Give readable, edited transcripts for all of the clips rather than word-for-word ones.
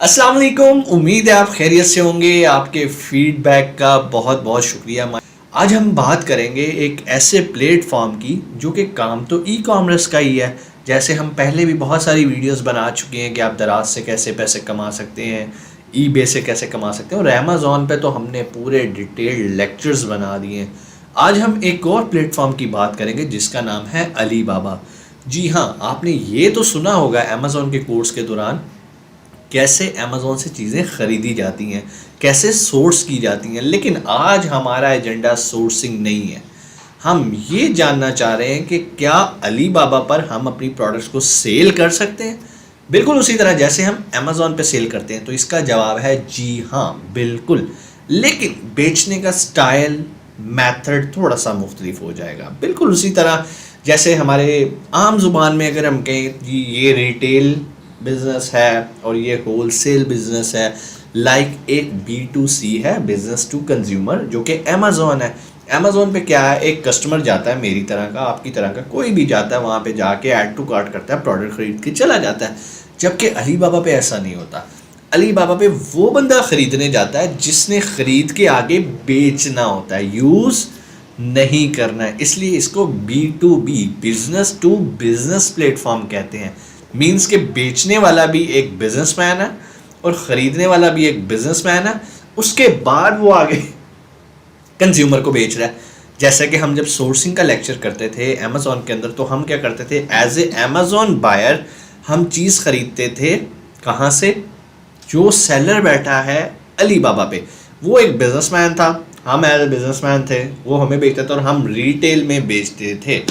अस्सलाम वालेकुम। उम्मीद है आप खैरियत से होंगे। आपके फीडबैक का बहुत बहुत शुक्रिया। आज हम बात करेंगे एक ऐसे प्लेटफॉर्म की जो कि काम तो ई कॉमर्स का ही है। जैसे हम पहले भी बहुत सारी वीडियोस बना चुके हैं कि आप दराज से कैसे पैसे कमा सकते हैं, ईबे से कैसे कमा सकते हैं, और अमेज़ॉन पे तो हमने पूरे डिटेल्ड लेक्चर्स बना दिए हैं। आज हम एक और प्लेटफॉर्म की बात करेंगे जिसका नाम है अली बाबा। जी हाँ, आपने ये तो सुना होगा अमेज़ॉन के कोर्स के दौरान कैसे अमेज़ॉन से चीज़ें ख़रीदी जाती हैं, कैसे सोर्स की जाती हैं। लेकिन आज हमारा एजेंडा सोर्सिंग नहीं है। हम ये जानना चाह रहे हैं कि क्या अली बाबा पर हम अपनी प्रोडक्ट्स को सेल कर सकते हैं, बिल्कुल उसी तरह जैसे हम अमेज़ॉन पे सेल करते हैं। तो इसका जवाब है जी हाँ, बिल्कुल। लेकिन बेचने का स्टाइल, मेथड थोड़ा सा मुख्तलिफ हो जाएगा। बिल्कुल उसी तरह जैसे हमारे आम ज़ुबान में अगर हम कहें जी ये रिटेल बिजनेस है और ये होलसेल बिजनेस है, लाइक एक B2C है, बिजनेस टू कंज्यूमर, जो कि अमेज़ॉन है। अमेज़ॉन पे क्या है, एक कस्टमर जाता है, मेरी तरह का, आपकी तरह का, कोई भी जाता है, वहाँ पे जाके ऐड टू कार्ट करता है, प्रोडक्ट खरीद के चला जाता है। जबकि अली बाबा पे ऐसा नहीं होता। अली बाबा पे वो बंदा ख़रीदने जाता है जिसने ख़रीद के आगे बेचना होता है, यूज़ नहीं करना है। इसलिए इसको B2B, business to business platform कहते हैं। मीन्स के बेचने वाला भी एक बिजनेसमैन है और ख़रीदने वाला भी एक बिजनेसमैन है। उसके बाद वो आगे कंज्यूमर को बेच रहा है। जैसे कि हम जब सोर्सिंग का लेक्चर करते थे अमेज़ॉन के अंदर, तो हम क्या करते थे, एज ए अमेज़ॉन बायर हम चीज़ ख़रीदते थे कहाँ से, जो सेलर बैठा है अली बाबा पे, वो एक बिजनेसमैन था, हम एज ए बिजनेसमैन थे, वो हमें बेचता था और हम रिटेल में बेचते थे।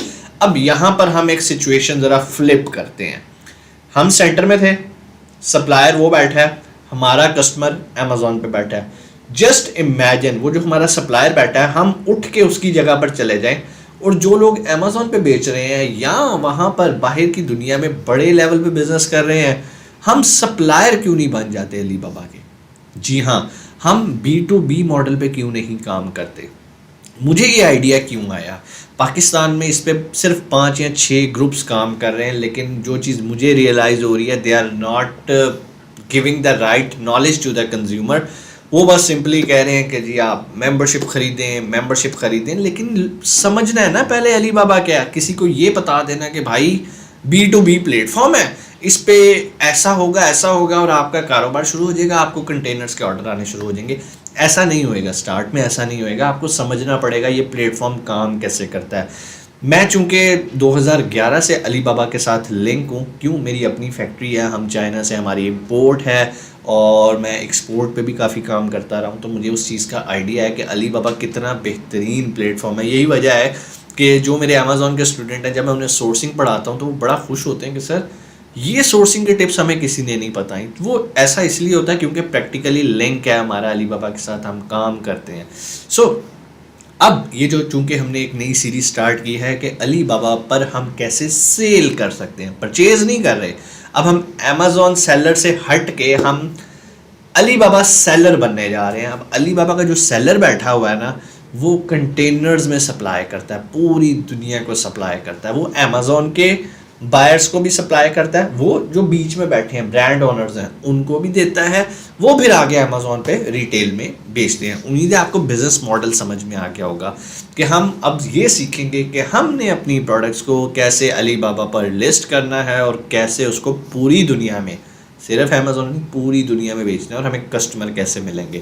अब यहाँ पर हम एक सिचुएशन ज़रा फ्लिप करते हैं। हम सेंटर में थे, सप्लायर वो बैठा है, हमारा कस्टमर अमेज़ॉन पे बैठा है। जस्ट इमेजिन वो जो हमारा सप्लायर बैठा है, हम उठ के उसकी जगह पर चले जाएं और जो लोग अमेज़ॉन पे बेच रहे हैं या वहाँ पर बाहर की दुनिया में बड़े लेवल पे बिजनेस कर रहे हैं, हम सप्लायर क्यों नहीं बन जाते अली बाबा के? जी हाँ, हम B2B मॉडल पे क्यों नहीं काम करते? मुझे ये आइडिया क्यों आया? पाकिस्तान में इस पे सिर्फ 5 या 6 ग्रुप्स काम कर रहे हैं, लेकिन जो चीज़ मुझे रियलाइज़ हो रही है, they are not giving the right knowledge to the consumer. वो बस सिंपली कह रहे हैं कि जी आप मेंबरशिप ख़रीदें, लेकिन समझना है ना पहले अली बाबा क्या है। किसी को ये बता देना कि भाई B2B प्लेटफॉर्म है, इस पे ऐसा होगा और आपका कारोबार शुरू हो जाएगा, आपको कंटेनर्स के ऑर्डर आने शुरू हो जाएंगे। ऐसा नहीं होएगा, स्टार्ट में ऐसा नहीं होएगा। आपको समझना पड़ेगा ये प्लेटफॉर्म काम कैसे करता है। मैं चूँकि 2011 से अली बाबा के साथ लिंक हूँ, क्यों, मेरी अपनी फैक्ट्री है, हम चाइना से, हमारी इम्पोर्ट है और मैं एक्सपोर्ट पे भी काफ़ी काम करता रहा हूँ, तो मुझे उस चीज़ का आइडिया है कि अली बाबा कितना बेहतरीन प्लेटफॉर्म है। यही वजह है कि जो मेरे अमेज़ॉन के स्टूडेंट हैं, जब मैं उन्हें सोर्सिंग पढ़ाता हूँ तो वो बड़ा खुश होते हैं कि सर ये सोर्सिंग के टिप्स हमें किसी ने नहीं बताई। वो ऐसा इसलिए होता है क्योंकि प्रैक्टिकली लिंक है हमारा अली बाबा के साथ, हम काम करते हैं। अब ये जो, चूंकि हमने एक नई सीरीज स्टार्ट की है कि अली बाबा पर हम कैसे सेल कर सकते हैं, परचेज नहीं कर रहे। अब हम अमेज़ॉन सेलर से हट के हम अली बाबा सेलर बनने जा रहे हैं। अब अली बाबा का जो सेलर बैठा हुआ है ना, वो कंटेनर्स में सप्लाई करता है, पूरी दुनिया को सप्लाई करता है। वो अमेज़ॉन के बायर्स को भी सप्लाई करता है, वो जो बीच में बैठे हैं ब्रांड ओनर्स हैं उनको भी देता है, वो फिर आगे अमेज़ॉन पे रिटेल में बेचते हैं। उम्मीद है आपको बिजनेस मॉडल समझ में आ गया होगा कि हम अब ये सीखेंगे कि हमने अपनी प्रोडक्ट्स को कैसे अली बाबा पर लिस्ट करना है और कैसे उसको पूरी दुनिया में, सिर्फ अमेज़ॉन नहीं, पूरी दुनिया में बेचना है, और हमें कस्टमर कैसे मिलेंगे।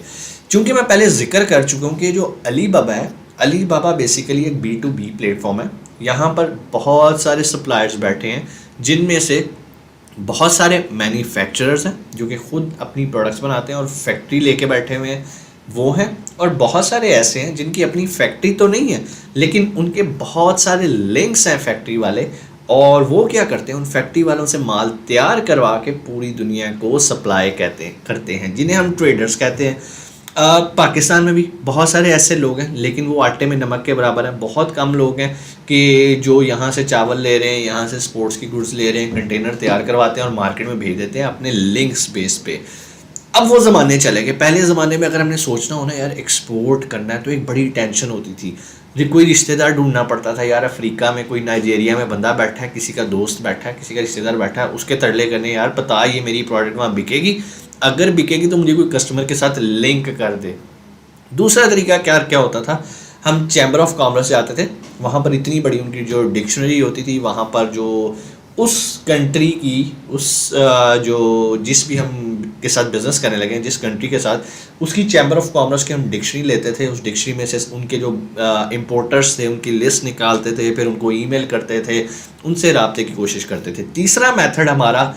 चूँकि मैं पहले जिक्र कर चुका हूँ कि जो अली बाबा है, अली बाबा बेसिकली एक B2B प्लेटफॉर्म है। यहाँ पर बहुत सारे सप्लायर्स बैठे हैं, जिनमें से बहुत सारे मैन्युफैक्चरर्स हैं जो कि ख़ुद अपनी प्रोडक्ट्स बनाते हैं और फैक्ट्री लेके बैठे हुए हैं, वो हैं। और बहुत सारे ऐसे हैं जिनकी अपनी फैक्ट्री तो नहीं है, लेकिन उनके बहुत सारे लिंक्स हैं फैक्ट्री वाले, और वो क्या करते हैं, उन फैक्ट्री वालों से माल तैयार करवा के पूरी दुनिया को सप्लाई करते हैं, जिन्हें हम ट्रेडर्स कहते हैं। पाकिस्तान में भी बहुत सारे ऐसे लोग हैं, लेकिन वो आटे में नमक के बराबर हैं। बहुत कम लोग हैं कि जो यहाँ से चावल ले रहे हैं, यहाँ से स्पोर्ट्स की गुड्स ले रहे हैं, कंटेनर तैयार करवाते हैं और मार्केट में भेज देते हैं अपने लिंक्स बेस पे। अब वो ज़माने चले गए। पहले ज़माने में अगर हमने सोचना हो ना यार एक्सपोर्ट करना है, तो एक बड़ी टेंशन होती थी। कोई रिश्तेदार ढूंढना पड़ता था, यार अफ्रीका में, कोई नाइजीरिया में बंदा बैठा है, किसी का दोस्त बैठा है, किसी का रिश्तेदार बैठा है, उसके तरले करने, यार पता ये मेरी प्रोडक्ट वहाँ बिकेगी, अगर बिकेगी तो मुझे कोई कस्टमर के साथ लिंक कर दे। दूसरा तरीका क्या क्या होता था, हम चैम्बर ऑफ कॉमर्स से आते थे, वहाँ पर इतनी बड़ी उनकी जो डिक्शनरी होती थी, वहाँ पर जो उस कंट्री की जो जिस भी हम के साथ बिज़नेस करने लगे जिस कंट्री के साथ, उसकी चैम्बर ऑफ कॉमर्स की हम डिक्शनरी लेते थे। उस डिक्शनरी में से उनके जो इम्पोर्टर्स थे उनकी लिस्ट निकालते थे, फिर उनको ईमेल करते थे, उनसे रब्ते की कोशिश करते थे। तीसरा मेथड हमारा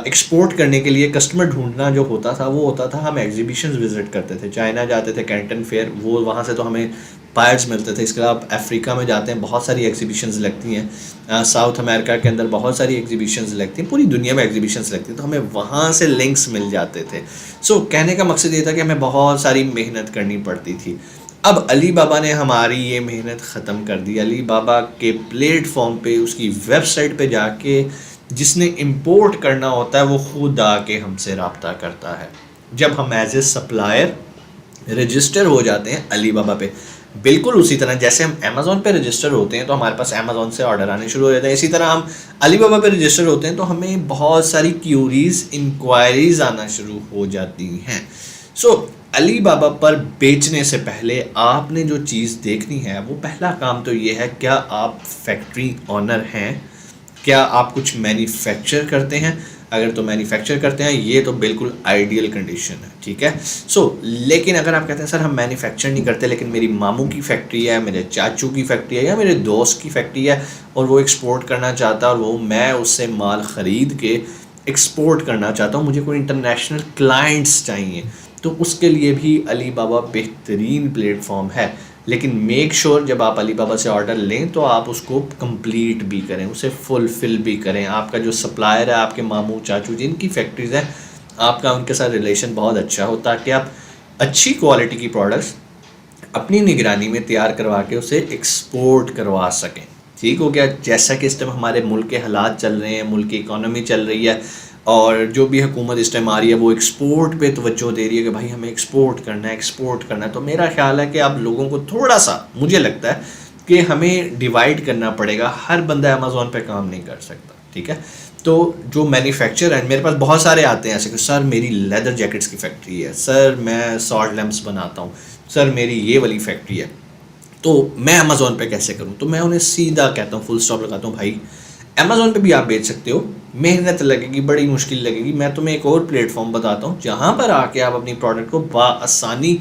एक्सपोर्ट करने के लिए कस्टमर ढूंढना जो होता था वो होता था, हम एग्जीबिशंस विज़िट करते थे। चाइना जाते थे, कैंटन फेयर, वो वहाँ से तो हमें बायर्स मिलते थे। इसके अलावा अफ्रीका में जाते हैं, बहुत सारी एग्जीबिशंस लगती हैं, साउथ अमेरिका के अंदर बहुत सारी एग्जीबिशंस लगती हैं, पूरी दुनिया में एग्जीबिशंस लगती हैं, तो हमें वहाँ से लिंक्स मिल जाते थे। सो कहने का मकसद ये था कि हमें बहुत सारी मेहनत करनी पड़ती थी। अब अली बाबा ने हमारी ये मेहनत ख़त्म कर दी। अली बाबा के प्लेटफॉर्म पे, उसकी वेबसाइट पे जाके जिसने इंपोर्ट करना होता है वो खुद आके हमसे रब्ता करता है। जब हम एज ए सप्लायर रजिस्टर हो जाते हैं अली बाबा पे, बिल्कुल उसी तरह जैसे हम अमेज़ॉन पे रजिस्टर होते हैं तो हमारे पास अमेज़ॉन से ऑर्डर आने शुरू हो जाते हैं, इसी तरह हम अली बाबा पे रजिस्टर होते हैं तो हमें बहुत सारी क्यूरीज, इंक्वायरीज आना शुरू हो जाती हैं। सो अली बाबा पर बेचने से पहले आपने जो चीज़ देखनी है, वो पहला काम तो ये है, क्या आप फैक्ट्री ऑनर हैं, क्या आप कुछ मैन्युफैक्चर करते हैं। अगर तो मैन्युफैक्चर करते हैं, ये तो बिल्कुल आइडियल कंडीशन है, ठीक है। लेकिन अगर आप कहते हैं सर हम मैन्युफैक्चर नहीं करते, लेकिन मेरी मामू की फैक्ट्री है, मेरे चाचू की फैक्ट्री है, या मेरे दोस्त की फैक्ट्री है और वो एक्सपोर्ट करना चाहता है और वो मैं उससे माल ख़रीद के एक्सपोर्ट करना चाहता हूँ, मुझे कोई इंटरनेशनल क्लाइंट्स चाहिए, तो उसके लिए भी अली बाबा बेहतरीन प्लेटफॉर्म है। लेकिन मेक श्योर जब आप अली बाबा से ऑर्डर लें तो आप उसको कंप्लीट भी करें, उसे फुलफ़िल भी करें। आपका जो सप्लायर है, आपके मामू चाचू जिनकी फैक्ट्रीज़ हैं, आपका उनके साथ रिलेशन बहुत अच्छा हो, ताकि आप अच्छी क्वालिटी की प्रोडक्ट्स अपनी निगरानी में तैयार करवा के उसे एक्सपोर्ट करवा सकें। ठीक हो गया। जैसा कि इस टाइम हमारे मुल्क के हालात चल रहे हैं, मुल्क की इकॉनमी चल रही है, और जो भी हुकूमत इस टाइम आ रही है वो एक्सपोर्ट पे तवज्जो दे रही है कि भाई हमें एक्सपोर्ट करना है, एक्सपोर्ट करना है। तो मेरा ख्याल है कि आप लोगों को थोड़ा सा, मुझे लगता है कि हमें डिवाइड करना पड़ेगा। हर बंदा अमेज़ॉन पे काम नहीं कर सकता, ठीक है। तो जो मैन्युफैक्चर है, मेरे पास बहुत सारे आते हैं ऐसे कि सर मेरी लेदर जैकेट्स की फैक्ट्री है, सर मैं सॉल्ट लैम्प्स बनाता हूँ, सर मेरी ये वाली फैक्ट्री है, तो मैं अमेज़ॉन पे कैसे करूँ। तो मैं उन्हें सीधा कहता हूँ, फुल स्टॉप लगाता हूँ, भाई अमेज़ॉन पे भी आप बेच सकते हो, मेहनत लगेगी, बड़ी मुश्किल लगेगी। मैं तुम्हें एक और प्लेटफॉर्म बताता हूँ जहाँ पर आके आप अपनी प्रोडक्ट को आसानी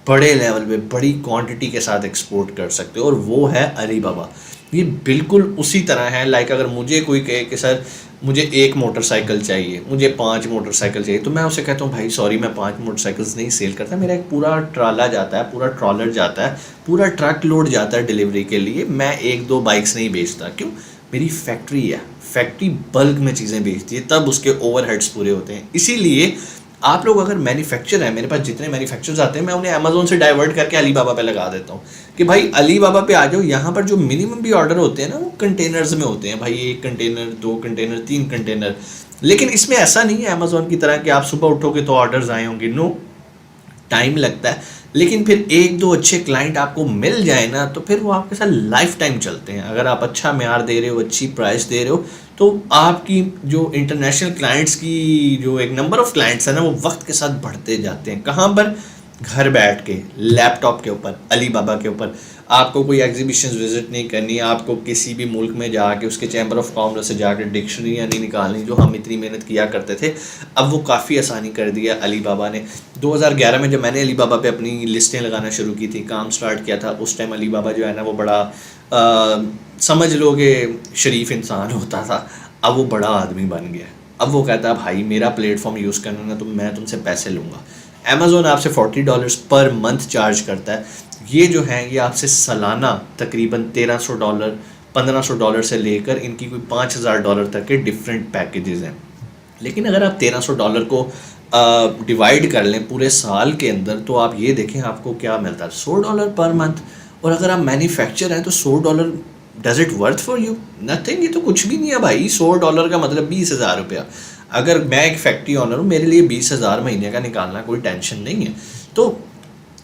बड़े लेवल पे, बड़ी क्वांटिटी के साथ एक्सपोर्ट कर सकते हो, और वो है अली बाबा। ये बिल्कुल उसी तरह है, लाइक अगर मुझे कोई कहे कि सर मुझे 1 मोटरसाइकिल चाहिए, मुझे 5 मोटरसाइकिल चाहिए, तो मैं उसे कहता हूँ भाई सॉरी मैं 5 मोटरसाइकिल्स नहीं सेल करता, मेरा एक पूरा ट्राला जाता है, पूरा ट्रॉलर जाता है, पूरा ट्रक लोड जाता है डिलीवरी के लिए, मैं 1-2 बाइक्स नहीं बेचता। क्यों? मेरी फैक्ट्री है, फैक्ट्री बल्क में चीज़ें बेचती है, तब उसके ओवरहेड्स पूरे होते हैं। इसीलिए आप लोग अगर मैन्युफैक्चर है, मेरे पास जितने मैन्युफैक्चर्स आते हैं मैं उन्हें अमेज़ॉन से डाइवर्ट करके अली बाबा पे लगा देता हूँ कि भाई अली बाबा पे आ जाओ। यहाँ पर जो मिनिमम भी ऑर्डर होते हैं ना, वो कंटेनर्स में होते हैं, भाई 1 कंटेनर, 2 कंटेनर, 3 कंटेनर। लेकिन इसमें ऐसा नहीं है अमेज़ॉन की तरह कि आप सुबह उठोगे तो ऑर्डर्स आए होंगे, नो, टाइम लगता है। लेकिन फिर 1-2 अच्छे क्लाइंट आपको मिल जाए ना, तो फिर वो आपके साथ लाइफ टाइम चलते हैं। अगर आप अच्छा म्यार दे रहे हो, अच्छी प्राइस दे रहे हो, तो आपकी जो इंटरनेशनल क्लाइंट्स की जो एक नंबर ऑफ क्लाइंट्स है ना, वो वक्त के साथ बढ़ते जाते हैं। कहाँ पर? घर बैठ के, लैपटॉप के ऊपर, अली बाबा के ऊपर। आपको कोई एग्जीबिशन विजिट नहीं करनी, आपको किसी भी मुल्क में जाके उसके चैम्बर ऑफ कॉमर्स से जाकर डिक्शनरियाँ नहीं निकालनी, जो हम इतनी मेहनत किया करते थे। अब वो काफ़ी आसानी कर दिया अली बाबा ने। 2011 में जब मैंने अली बाबा पे अपनी लिस्टें लगाना शुरू की थी, काम स्टार्ट किया था, उस टाइम अली बाबा जो है ना वो बड़ा समझ लो कि शरीफ इंसान होता था। अब वो बड़ा आदमी बन गया। अब वो कहता है भाई मेरा प्लेटफॉर्म यूज़ करना ना, तो मैं तुमसे पैसे लूँगा। अमेज़ॉन आपसे $40 पर मंथ चार्ज करता है। ये जो है ये आपसे सालाना तकरीबन $1300, $1500 से लेकर इनकी कोई $5000 तक के डिफरेंट पैकेजेस हैं। लेकिन अगर आप $1300 को डिवाइड कर लें पूरे साल के अंदर, तो आप ये देखें आपको क्या मिलता है, $100 पर मंथ। और अगर आप मैन्युफैक्चर हैं तो $100 does it worth for you? Nothing. ये तो कुछ भी नहीं है भाई। $100 का मतलब 20,000 रुपया। अगर मैं एक फैक्ट्री ऑनर हूँ, मेरे लिए 20,000 महीने का निकालना कोई टेंशन नहीं है। तो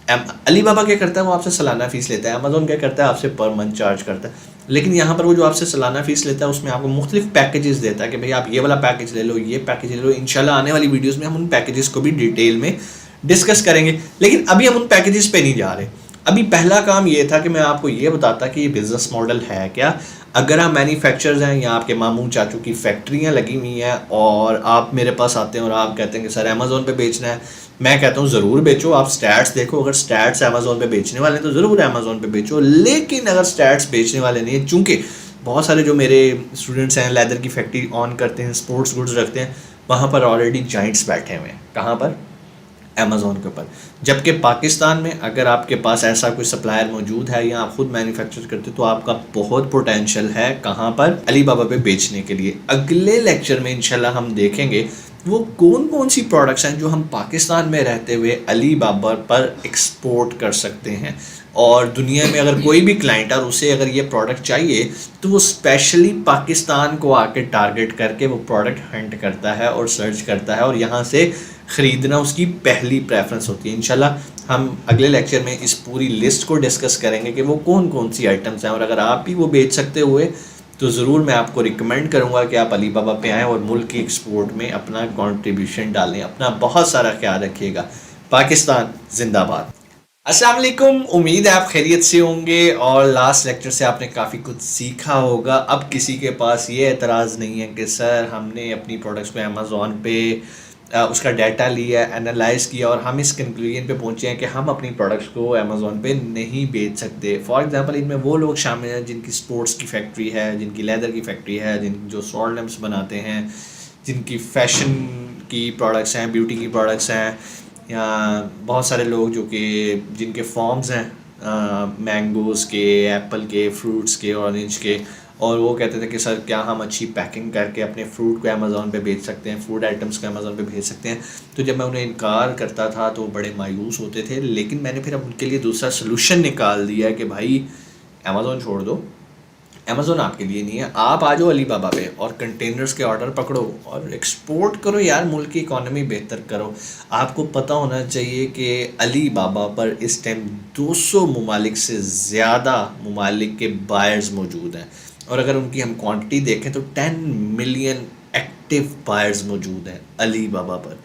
अली बाबा क्या करता है, वो आपसे सालाना फीस लेता है। अमेज़ॉन क्या करता है, आपसे पर मंथ चार्ज करता है। लेकिन यहाँ पर वो जो आपसे सालाना फ़ीस लेता है उसमें आपको मुख्तलिफ पैकेजेस देता है कि भाई आप ये वाला पैकेज ले लो, ये पैकेज ले लो। इंशाल्लाह आने वाली वीडियोज़ में हम उन पैकेजेस को भी डिटेल में डिस्कस करेंगे, लेकिन अभी हम उन पैकेजेस पे नहीं जा रहे। अभी पहला काम ये था कि मैं आपको ये बताता कि ये बिज़नेस मॉडल है क्या। अगर आप मैन्युफैक्चरर्स हैं या आपके मामू चाचू की फैक्ट्रियाँ लगी हुई हैं और आप मेरे पास आते हैं और आप कहते हैं कि सर अमेज़ोन पे बेचना है, मैं कहता हूँ ज़रूर बेचो। आप स्टैट्स देखो, अगर स्टैट्स अमेज़ोन पे बेचने वाले हैं तो ज़रूर अमेज़ोन पे बेचो। लेकिन अगर स्टैट्स बेचने वाले नहीं है, चूँकि बहुत सारे जो मेरे स्टूडेंट्स हैं लेदर की फैक्ट्री ऑन करते हैं, स्पोर्ट्स गुड्स रखते हैं, वहाँ पर ऑलरेडी जाइंट्स बैठे हुए हैं। कहाँ पर? अमेज़ोन के ऊपर। जबकि पाकिस्तान में अगर आपके पास ऐसा कोई सप्लायर मौजूद है या आप खुद मैन्युफैक्चर करते तो आपका बहुत पोटेंशियल है कहाँ पर? अली बाबा पे बेचने के लिए। अगले लेक्चर में इंशाल्लाह हम देखेंगे वो कौन कौन सी प्रोडक्ट्स हैं जो हम पाकिस्तान में रहते हुए अली बाबा पर एक्सपोर्ट कर सकते हैं। और दुनिया में अगर कोई भी क्लाइंट और उसे अगर ये प्रोडक्ट चाहिए तो वो स्पेशली पाकिस्तान को आके टारगेट करके वो प्रोडक्ट हंट करता है और सर्च करता है और यहाँ से ख़रीदना उसकी पहली प्रेफरेंस होती है। इंशाल्लाह हम अगले लेक्चर में इस पूरी लिस्ट को डिस्कस करेंगे कि वो कौन कौन सी आइटम्स हैं, और अगर आप भी वो बेच सकते हुए तो ज़रूर मैं आपको रिकमेंड करूँगा कि आप अली बाबा पे आएँ और मुल्क की एक्सपोर्ट में अपना कंट्रीब्यूशन डालें। अपना बहुत सारा ख्याल रखिएगा। पाकिस्तान जिंदाबाद। अस्सलाम वालेकुम, उम्मीद है आप खैरियत से होंगे और लास्ट लेक्चर से आपने काफ़ी कुछ सीखा होगा। अब किसी के पास ये एतराज़ नहीं है कि सर हमने अपनी प्रोडक्ट्स को अमेज़ॉन पे उसका डाटा लिया, एनालाइज़ किया और हम इस कंक्लूजन पे पहुंचे हैं कि हम अपनी प्रोडक्ट्स को अमेज़ॉन पे नहीं बेच सकते। फॉर एग्जांपल इनमें वो लोग शामिल हैं जिनकी स्पोर्ट्स की फैक्ट्री है, जिनकी लेदर की फैक्ट्री है, जिन जो सॉल्ट लैम्प्स बनाते हैं, जिनकी फ़ैशन की प्रोडक्ट्स हैं, ब्यूटी की प्रोडक्ट्स हैं, या बहुत सारे लोग जो कि जिनके फॉर्म्स हैं मैंगोज़ के, एप्पल के, फ्रूट्स के, ऑरेंज के, और वो कहते थे कि सर क्या हम अच्छी पैकिंग करके अपने फ्रूट को अमेज़ॉन पे बेच सकते हैं, फूड आइटम्स को अमेज़ॉन पे भेज सकते हैं। तो जब मैं उन्हें इनकार करता था तो बड़े मायूस होते थे, लेकिन मैंने फिर अब उनके लिए दूसरा सलूशन निकाल दिया कि भाई अमेज़ॉन छोड़ दो, अमेज़ॉन आपके लिए नहीं है। आप आ जाओ अली बाबा पे और कंटेनर्स के ऑर्डर पकड़ो और एक्सपोर्ट करो यार, मुल्क की इकॉनमी बेहतर करो। आपको पता होना चाहिए कि अली बाबा पर इस टाइम 200 ममालिक से ज़्यादा ममालिक के बायर्स मौजूद हैं, और अगर उनकी हम क्वांटिटी देखें तो 10 मिलियन एक्टिव बायर्स मौजूद हैं अली बाबा पर।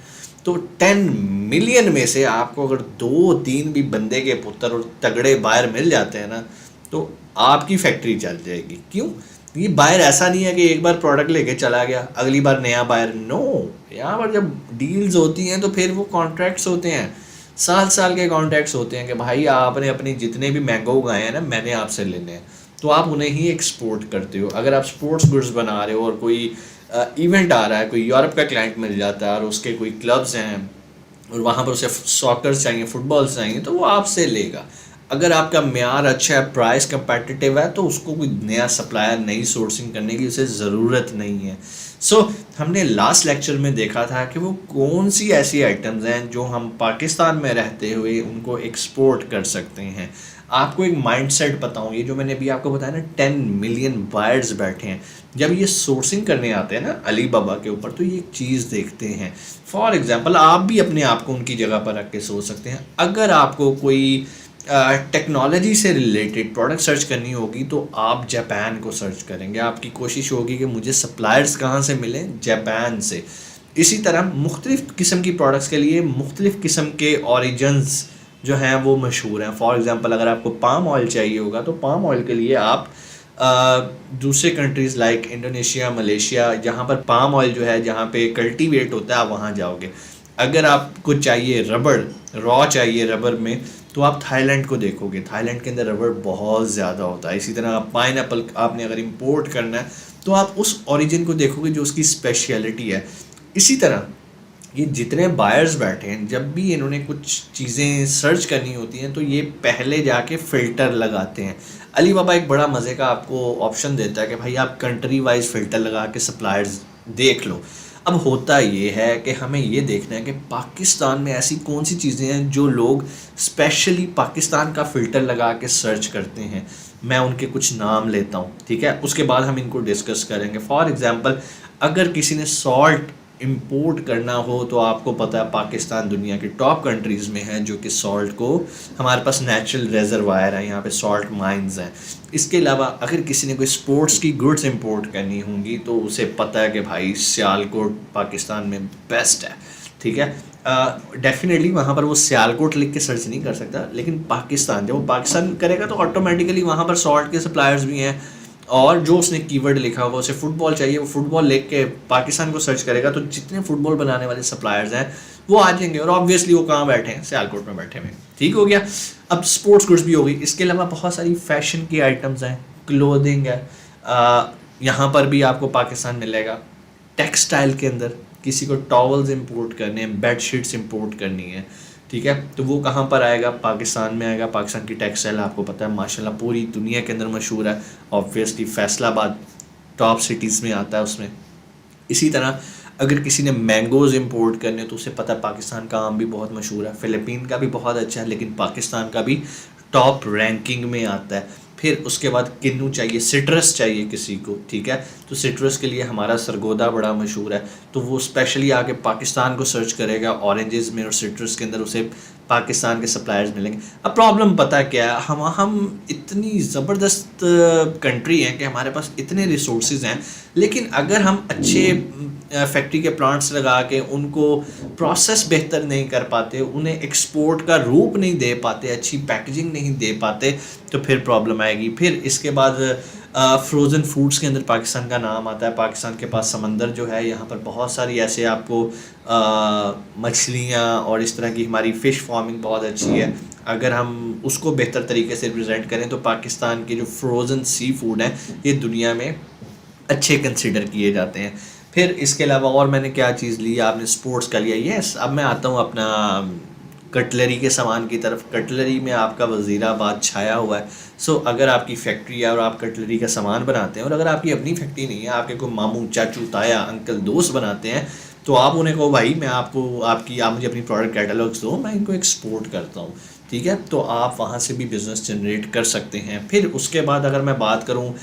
तो 10 मिलियन में से आपको अगर 2-3 भी बंदे के पुत्र और तगड़े बायर मिल जाते हैं ना तो आपकी फैक्ट्री चल जाएगी। क्यों? ये बायर ऐसा नहीं है कि एक बार प्रोडक्ट लेके चला गया अगली बार नया बायर। नो, यहाँ पर जब डील्स होती हैं तो फिर वो कॉन्ट्रैक्ट्स होते हैं, साल साल के कॉन्ट्रैक्ट्स होते हैं कि भाई आपने अपने जितने भी मैंगो उगाए हैं ना मैंने आपसे लेने हैं, तो आप उन्हें ही एक्सपोर्ट करते हो। अगर आप स्पोर्ट्स गुड्स बना रहे हो और कोई इवेंट आ रहा है, कोई यूरोप का क्लाइंट मिल जाता है और उसके कोई क्लब्स हैं और वहाँ पर उसे सॉकर्स चाहिए, फुटबॉल्स चाहिए, तो वो आपसे लेगा। अगर आपका म्यार अच्छा है, प्राइस कंपेटिटिव है, तो उसको कोई नया सप्लायर, नई सोर्सिंग करने की उसे ज़रूरत नहीं है। हमने लास्ट लेक्चर में देखा था कि वो कौन सी ऐसी आइटम्स हैं जो हम पाकिस्तान में रहते हुए उनको एक्सपोर्ट कर सकते हैं। आपको एक माइंडसेट बताऊं, ये जो मैंने अभी आपको बताया ना 10 मिलियन बायर्स बैठे हैं, जब ये सोर्सिंग करने आते हैं ना अली बाबा के ऊपर तो ये एक चीज़ देखते हैं। फॉर एग्जांपल आप भी अपने आप को उनकी जगह पर रख के सोच सकते हैं। अगर आपको कोई टेक्नोलॉजी से रिलेटेड प्रोडक्ट सर्च करनी होगी तो आप जापान को सर्च करेंगे। आपकी कोशिश होगी कि मुझे सप्लायर्स कहाँ से मिलें, जापान से। इसी तरह मुख्तलिफ़ किस्म की प्रोडक्ट्स के लिए मुख्तलिफ़ किस्म के ऑरिजन्स जो हैं वो मशहूर हैं। फॉर एग्जांपल अगर आपको पाम ऑयल चाहिए होगा तो पाम ऑयल के लिए आप दूसरे कंट्रीज़ लाइक इंडोनेशिया, मलेशिया, जहाँ पर पाम ऑयल जो है जहाँ पे कल्टीवेट होता है आप वहाँ जाओगे। अगर आपको चाहिए रबड़, रॉ चाहिए रबर में, तो आप थाईलैंड को देखोगे। थाईलैंड के अंदर रबड़ बहुत ज़्यादा होता है। इसी तरह आप पाइनएप्पल आपने अगर इंपोर्ट करना है तो आप उस ओरिजिन को देखोगे जो उसकी स्पेशलिटी है। इसी तरह ये जितने बायर्स बैठे हैं, जब भी इन्होंने कुछ चीज़ें सर्च करनी होती हैं तो ये पहले जाके फ़िल्टर लगाते हैं। अली बाबा एक बड़ा मज़े का आपको ऑप्शन देता है कि भाई आप कंट्री वाइज फ़िल्टर लगा के सप्लायर्स देख लो। अब होता ये है कि हमें ये देखना है कि पाकिस्तान में ऐसी कौन सी चीज़ें हैं जो लोग स्पेशली पाकिस्तान का फ़िल्टर लगा के सर्च करते हैं। मैं उनके कुछ नाम लेता हूँ, ठीक है, उसके बाद हम इनको डिस्कस करेंगे। फॉर एग्ज़ाम्पल अगर किसी ने सॉल्ट इंपोर्ट करना हो तो आपको पता है पाकिस्तान दुनिया की टॉप कंट्रीज़ में है जो कि सॉल्ट को, हमारे पास नेचुरल रेजरवायर है, यहाँ पे सॉल्ट माइंस हैं। इसके अलावा अगर किसी ने कोई स्पोर्ट्स की गुड्स इंपोर्ट करनी होंगी तो उसे पता है कि भाई सियालकोट पाकिस्तान में बेस्ट है, ठीक है। डेफिनेटली वहाँ पर वो सियालकोट लिख के सर्च नहीं कर सकता, लेकिन पाकिस्तान, जब वो पाकिस्तान करेगा तो ऑटोमेटिकली वहाँ पर सॉल्ट के सप्लायर्स भी हैं, और जो उसने कीवर्ड लिखा होगा, उसे फुटबॉल चाहिए, वो फुटबॉल लिख के पाकिस्तान को सर्च करेगा तो जितने फुटबॉल बनाने वाले सप्लायर्स हैं वो आ जाएंगे, और ऑब्वियसली वो कहाँ बैठे हैं, सियालकोट में बैठे हुए हैं। ठीक हो गया। अब स्पोर्ट्स गुड्स भी हो गई, इसके अलावा बहुत सारी फैशन की आइटम्स हैं, क्लोथिंग है, यहाँ पर भी आपको पाकिस्तान मिलेगा। टेक्सटाइल के अंदर किसी को टॉवल्स इंपोर्ट करने हैं, बेड शीट्स इंपोर्ट करनी है, ठीक है, तो वो कहाँ पर आएगा, पाकिस्तान में आएगा। पाकिस्तान की टेक्सटाइल आपको पता है माशाल्लाह पूरी दुनिया के अंदर मशहूर है, ऑब्वियसली फैसलाबाद टॉप सिटीज़ में आता है उसमें। इसी तरह अगर किसी ने मैंगोज़ इंपोर्ट करने तो उसे पता है पाकिस्तान का आम भी बहुत मशहूर है, फ़िलिपीन का भी बहुत अच्छा है, लेकिन पाकिस्तान का भी टॉप रैंकिंग में आता है। फिर उसके बाद किन्नू चाहिए, सिट्रस चाहिए किसी को, ठीक है, तो सिट्रस के लिए हमारा सरगोदा बड़ा मशहूर है, तो वो स्पेशली आके पाकिस्तान को सर्च करेगा ऑरेंजेस में, और सिट्रस के अंदर उसे पाकिस्तान के सप्लायर्स मिलेंगे। अब प्रॉब्लम पता क्या है, हम इतनी ज़बरदस्त कंट्री हैं कि हमारे पास इतने रिसोर्सेज हैं, लेकिन अगर हम अच्छे फैक्ट्री के प्लांट्स लगा के उनको प्रोसेस बेहतर नहीं कर पाते, उन्हें एक्सपोर्ट का रूप नहीं दे पाते, अच्छी पैकेजिंग नहीं दे पाते, तो फिर प्रॉब्लम आएगी। फिर इसके बाद फ्रोज़न फूड्स के अंदर पाकिस्तान का नाम आता है। पाकिस्तान के पास समंदर जो है, यहाँ पर बहुत सारी ऐसे आपको मछलियाँ और इस तरह की हमारी फ़िश फार्मिंग बहुत अच्छी है। अगर हम उसको बेहतर तरीके से रिप्रेजेंट करें तो पाकिस्तान के जो फ्रोज़न सी फूड हैं ये दुनिया में अच्छे कंसिडर किए जाते हैं। फिर इसके अलावा और मैंने क्या चीज़ ली, आपने स्पोर्ट्स का लिया, यस। अब मैं आता हूँ अपना कटलरी के सामान की तरफ। कटलरी में आपका वज़ीराबाद छाया हुआ है। सो अगर आपकी फैक्ट्री है और आप कटलरी का सामान बनाते हैं, और अगर आपकी अपनी फैक्ट्री नहीं है, आपके कोई मामू चाचू ताया अंकल दोस्त बनाते हैं, तो आप उन्हें कहो भाई मैं आपको आप मुझे अपनी प्रोडक्ट कैटलॉग्स दो, मैं इनको एक्सपोर्ट करता हूँ, ठीक है, तो आप वहाँ से भी बिज़नेस जनरेट कर सकते हैं। फिर उसके बाद अगर मैं बात करूँ,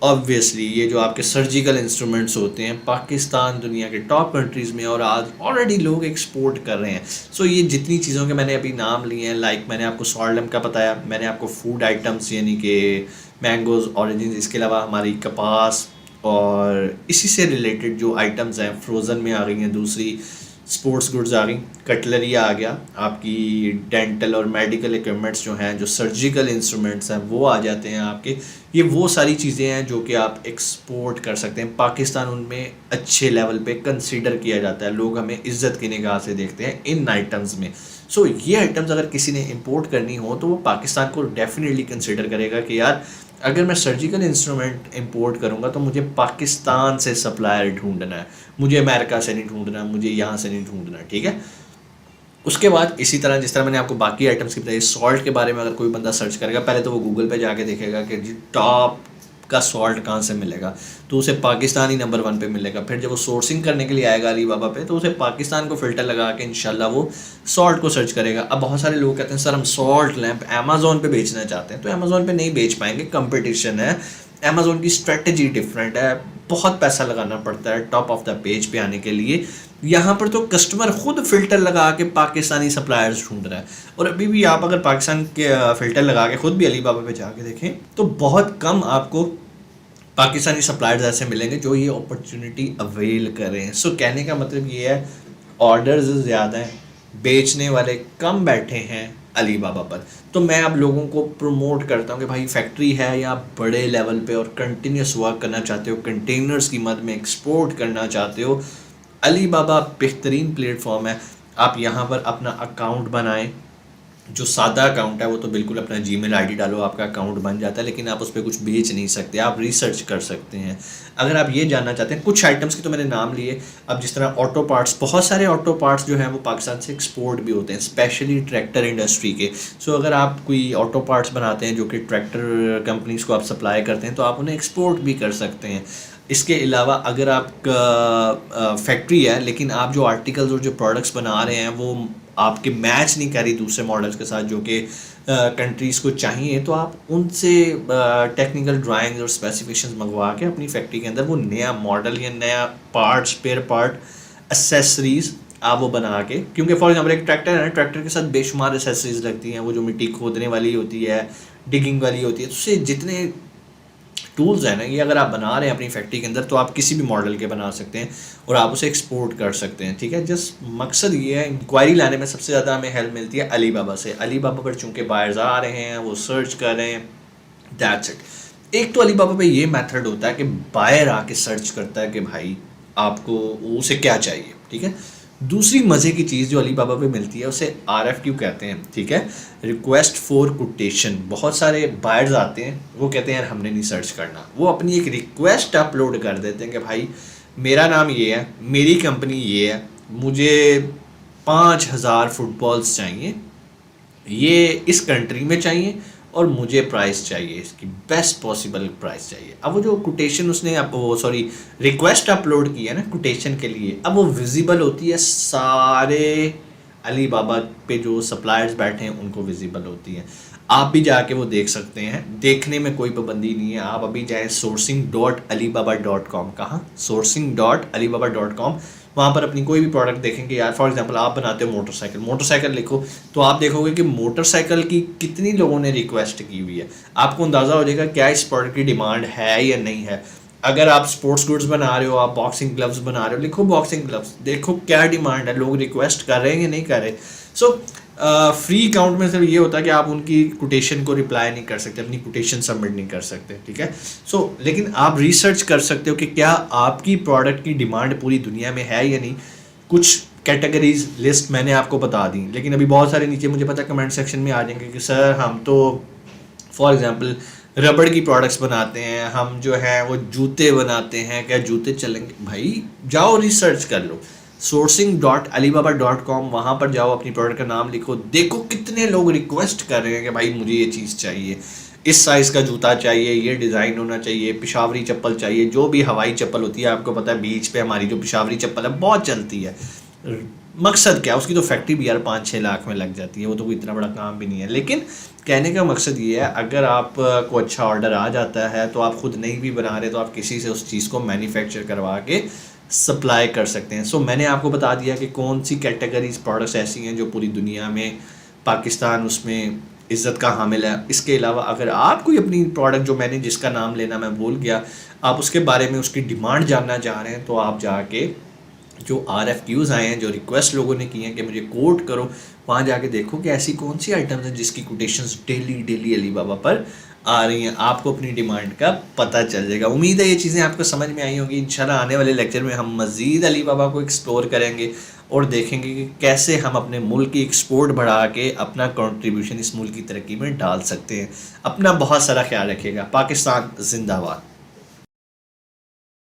ऑब्वियसली ये जो आपके सर्जिकल इंस्ट्रूमेंट्स होते हैं, पाकिस्तान दुनिया के टॉप कंट्रीज़ में और आज ऑलरेडी लोग एक्सपोर्ट कर रहे हैं। सो ये जितनी चीज़ों के मैंने अभी नाम लिए हैं, लाइक मैंने आपको सॉल्ट लैम्प का बताया, मैंने आपको फूड आइटम्स यानी कि मैंगोज़, ऑरेंजेस, इसके अलावा हमारी कपास और इसी से रिलेटेड जो आइटम्स हैं फ्रोज़न में आ गई हैं, दूसरी स्पोर्ट्स गुड्स आ गई, कटलरी आ गया, आपकी डेंटल और मेडिकल इक्विपमेंट्स जो हैं, जो सर्जिकल इंस्ट्रूमेंट्स हैं वो आ जाते हैं आपके। ये वो सारी चीज़ें हैं जो कि आप एक्सपोर्ट कर सकते हैं। पाकिस्तान उनमें अच्छे लेवल पे कंसीडर किया जाता है, लोग हमें इज़्ज़त की निगाह से देखते हैं इन आइटम्स में। सो ये आइटम्स अगर किसी ने इंपोर्ट करनी हो तो वो पाकिस्तान को डेफिनेटली कंसीडर करेगा कि यार अगर मैं सर्जिकल इंस्ट्रूमेंट इंपोर्ट करूंगा तो मुझे पाकिस्तान से सप्लायर ढूंढना है, मुझे अमेरिका से नहीं ढूंढना, मुझे यहाँ से नहीं ढूंढना, ठीक है। उसके बाद इसी तरह जिस तरह मैंने आपको बाकी आइटम्स की बताई, सॉल्ट के बारे में अगर कोई बंदा सर्च करेगा, पहले तो वो गूगल पे जाके देखेगा कि जी टॉप का सॉल्ट कहाँ से मिलेगा, तो उसे पाकिस्तान ही नंबर 1 पे मिलेगा। फिर जब वो सोर्सिंग करने के लिए आएगा अलीबाबा पे, तो उसे पाकिस्तान को फ़िल्टर लगा के इंशाल्लाह वो सॉल्ट को सर्च करेगा। अब बहुत सारे लोग कहते हैं सर हम सॉल्ट लैम्प अमेज़ॉन पे बेचना चाहते हैं, तो अमेज़ॉन पे नहीं बेच पाएंगे, कंपटीशन है, अमेज़ॉन की स्ट्रेटजी डिफरेंट है, बहुत पैसा लगाना पड़ता है टॉप ऑफ द पेज पे आने के लिए। यहाँ पर तो कस्टमर खुद फ़िल्टर लगा के पाकिस्तानी सप्लायर्स ढूंढ रहा है, और अभी भी आप अगर पाकिस्तान के फ़िल्टर लगा के खुद भी अलीबाबा पे जाके देखें तो बहुत कम आपको पाकिस्तानी सप्लायर्स ऐसे मिलेंगे जो ये अपॉर्चुनिटी अवेल कर रहे हैं। सो कहने का मतलब ये है, ऑर्डर्स ज़्यादा हैं, बेचने वाले कम बैठे हैं अलीबाबा पर। तो मैं अब लोगों को प्रमोट करता हूँ कि भाई फैक्ट्री है या बड़े लेवल पे और कंटिन्यूस वर्क करना चाहते हो, कंटेनर्स की मद में एक्सपोर्ट करना चाहते हो, अलीबाबा बेहतरीन प्लेटफॉर्म है। आप यहाँ पर अपना अकाउंट बनाएं, जो सादा अकाउंट है वो तो बिल्कुल अपना जीमेल आईडी डालो, आपका अकाउंट बन जाता है, लेकिन आप उस पर कुछ बेच नहीं सकते, आप रिसर्च कर सकते हैं। अगर आप ये जानना चाहते हैं, कुछ आइटम्स की तो मैंने नाम लिए, अब जिस तरह ऑटो पार्ट्स, बहुत सारे ऑटो पार्ट्स जो हैं वो पाकिस्तान से एक्सपोर्ट भी होते हैं, स्पेशली ट्रैक्टर इंडस्ट्री के। सो अगर आप कोई ऑटो पार्ट्स बनाते हैं जो कि ट्रैक्टर कंपनीज़ को आप सप्लाई करते हैं, तो आप उन्हें एक्सपोर्ट भी कर सकते हैं। इसके अलावा अगर आपका फैक्ट्री है लेकिन आप जो आर्टिकल्स और जो प्रोडक्ट्स बना रहे हैं वो आपके मैच नहीं करी दूसरे मॉडल्स के साथ जो कि कंट्रीज़ को चाहिए, तो आप उनसे टेक्निकल ड्राइंग्स और स्पेसिफिकेशंस मंगवा के अपनी फैक्ट्री के अंदर वो नया मॉडल या नया पार्ट, स्पेयर पार्ट, एसेसरीज़ आप वो बना के, क्योंकि फॉर एग्जांपल एक ट्रैक्टर है ना, ट्रैक्टर के साथ बेशुमार एसेसरीज लगती हैं, वो जो मिट्टी खोदने वाली होती है, डिगिंग वाली होती है, तो उससे जितने टूल्स हैं ना, ये अगर आप बना रहे हैं अपनी फैक्ट्री के अंदर तो आप किसी भी मॉडल के बना सकते हैं और आप उसे एक्सपोर्ट कर सकते हैं। ठीक है, जस्ट मकसद ये है, इंक्वायरी लाने में सबसे ज़्यादा हमें हेल्प मिलती है अली बाबा से। अली बाबा पर चूँकि बायर्स आ रहे हैं, वो सर्च कर रहे हैं, दैट्स इट। एक तो अली बाबा पे ये मेथड होता है कि बायर आके सर्च करता है कि भाई आपको उसे क्या चाहिए। ठीक है, दूसरी मज़े की चीज़ जो अली बाबा पे मिलती है उसे RFQ कहते हैं। ठीक है, रिक्वेस्ट फॉर कोटेशन। बहुत सारे बायर्स आते हैं, वो कहते हैं यार हमने नहीं सर्च करना, वो अपनी एक रिक्वेस्ट अपलोड कर देते हैं कि भाई मेरा नाम ये है, मेरी कंपनी ये है, मुझे 5,000 फुटबॉल्स चाहिए, ये इस कंट्री में चाहिए और मुझे प्राइस चाहिए, इसकी बेस्ट पॉसिबल प्राइस चाहिए। अब वो जो कोटेशन उसने रिक्वेस्ट अपलोड की है ना कोटेशन के लिए, अब वो विजिबल होती है सारे अली बाबा पे जो सप्लायर्स बैठे हैं उनको विजिबल होती है। आप भी जाके वो देख सकते हैं, देखने में कोई पाबंदी नहीं है। आप अभी जाएँ sourcing.alibaba.com, कहाँ, sourcing.alibaba.com, वहाँ पर अपनी कोई भी प्रोडक्ट देखेंगे। यार फॉर एग्जांपल आप बनाते हो मोटरसाइकिल लिखो तो आप देखोगे कि मोटरसाइकिल की कितनी लोगों ने रिक्वेस्ट की हुई है। आपको अंदाज़ा हो जाएगा क्या इस प्रोडक्ट की डिमांड है या नहीं है। अगर आप स्पोर्ट्स गुड्स बना रहे हो, आप बॉक्सिंग ग्लव्स बना रहे हो, लिखो बॉक्सिंग ग्लव्स, देखो क्या डिमांड है, लोग रिक्वेस्ट कर रहे हैं या नहीं कर रहे। सो फ्री अकाउंट में सिर्फ ये होता है कि आप उनकी कोटेशन को रिप्लाई नहीं कर सकते, अपनी कोटेशन सबमिट नहीं कर सकते। ठीक है, लेकिन आप रिसर्च कर सकते हो कि क्या आपकी प्रोडक्ट की डिमांड पूरी दुनिया में है या नहीं। कुछ कैटेगरीज लिस्ट मैंने आपको बता दी, लेकिन अभी बहुत सारे नीचे मुझे पता कमेंट सेक्शन में आ जाएंगे कि सर हम तो फॉर एग्जांपल रबड़ की प्रोडक्ट्स बनाते हैं, हम जो है वो जूते बनाते हैं, क्या जूते चलेंगे? भाई जाओ रिसर्च कर लो, sourcing.alibaba.com, वहाँ पर जाओ, अपनी प्रोडक्ट का नाम लिखो, देखो कितने लोग रिक्वेस्ट कर रहे हैं कि भाई मुझे ये चीज़ चाहिए, इस साइज़ का जूता चाहिए, ये डिज़ाइन होना चाहिए, पिशावरी चप्पल चाहिए, जो भी हवाई चप्पल होती है, आपको पता है बीच पे हमारी जो पिशावरी चप्पल है बहुत चलती है। मकसद क्या, उसकी तो फैक्ट्री भी यार 5-6 लाख में लग जाती है, वो तो कोई इतना बड़ा काम भी नहीं है। लेकिन कहने का मकसद ये है, अगर आप को अच्छा ऑर्डर आ जाता है तो आप खुद नहीं भी बना रहे तो आप किसी से उस चीज़ को मैन्युफैक्चर करवा के सप्लाई कर सकते हैं। मैंने आपको बता दिया कि कौन सी कैटेगरीज प्रोडक्ट्स ऐसी हैं जो पूरी दुनिया में, पाकिस्तान उसमें इज़्ज़त का हामिल है। इसके अलावा अगर आप कोई अपनी प्रोडक्ट, जो मैंने जिसका नाम लेना मैं भूल गया, आप उसके बारे में उसकी डिमांड जानना चाह रहे हैं तो आप जाके जो RFQs आए हैं, जो रिक्वेस्ट लोगों ने की हैं कि मुझे कोट करो, वहाँ जाके देखो कि ऐसी कौन सी आइटम्स हैं जिसकी कोटेशंस डेली अली बाबा पर आ रही हैं। आपको अपनी डिमांड का पता चल जाएगा। उम्मीद है ये चीज़ें आपको समझ में आई होंगी। इंशाल्लाह आने वाले लेक्चर में हम मज़ीद अली बाबा को एक्सप्लोर करेंगे और देखेंगे कि कैसे हम अपने मुल्क की एक्सपोर्ट बढ़ा के अपना कंट्रीब्यूशन इस मुल्क की तरक्की में डाल सकते हैं। अपना बहुत सारा ख्याल रखिएगा। पाकिस्तान जिंदाबाद।